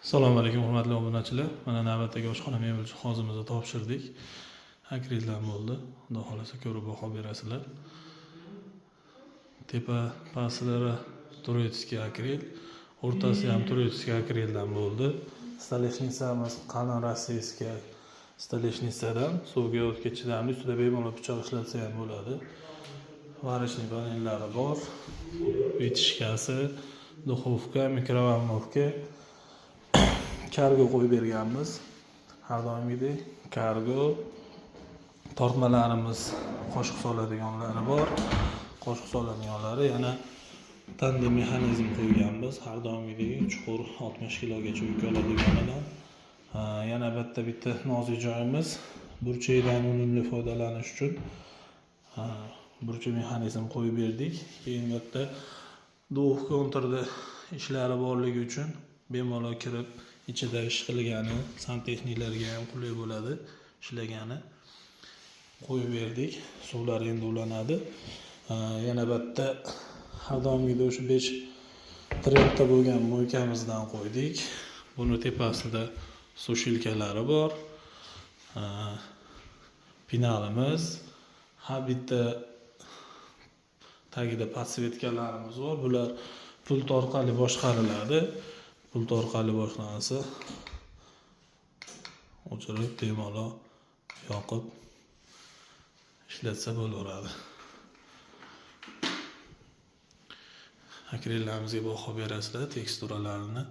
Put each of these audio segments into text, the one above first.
Assalomu alaykum hurmatli obunachilar. Mana navbatdagi oshxona mebel jihozimizni topshirdik. Akrillar bo'ldi. Xudo xolasa ko'rib baho berasizlar. Tepa pastlari turoyskiy akril, o'rtasi ham turoyskiy akrildan bo'ldi. Stoleshnicamiz qalin rossiyskiy stoleshnisadan suvga o'tga chidamli, ustida bemalol pichoq ishlatsa ham bo'ladi. Varishniy panellari bor. Vitishkasi, duxovka, mikrovalnovka, kargo qo'yib berganmiz. Har doimgidek kargo tortmalarimiz, qoshiq soladiganlari bor. Qoshiq soladiganlari yana tandem mexanizm qo'yganmiz. Har doimgidek chuqur 60 kilogacha yuk oladiganidan. Yana bitta nozik joyimiz burchakdan unumli foydalanish uchun burchak mexanizm qo'yib berdik. Keyin bu yerda duxovka o'ntirda ishlari borligi uchun bemalol kirib ichida ish qilgani, santexniklarga ham qulay bo'ladi, ishlagani qo'yib berdik. Suvlar endi ulanadi. Yana bitta har doimgidek o'sha 5 trendda bo'lgan mo'ykamizdan qo'ydik. Buni tepasida sushilkalari bor. Pinalimiz, har bitta tagida podsvetkalarimiz bor. Bular pult orqali boshqariladi. Pult orqali boshlansa o'chirib bemalol yoqib ishlatsa bo'laveradi. Akrillarimizga baho berasizlar, teksturalarini.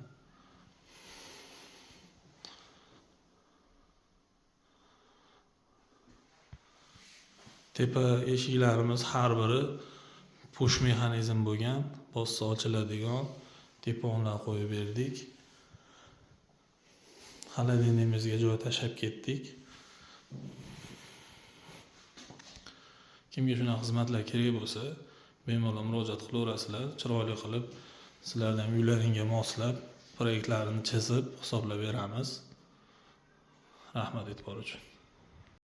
Tepa eshiklarimiz har biri push mexanizm bo'lgan, bossa ochiladigan teponlar qo'yib berdik. Xolodilnigimizga joy tashlab ketdik. Kimga shunaqa xizmatlar kerak bo'lsa, bemalol murojaat qilaverasizlar. Chiroyli qilib sizlardan uylaringga moslab proyektlarini chizib hisoblab beramiz. Rahmat e'tibor uchun.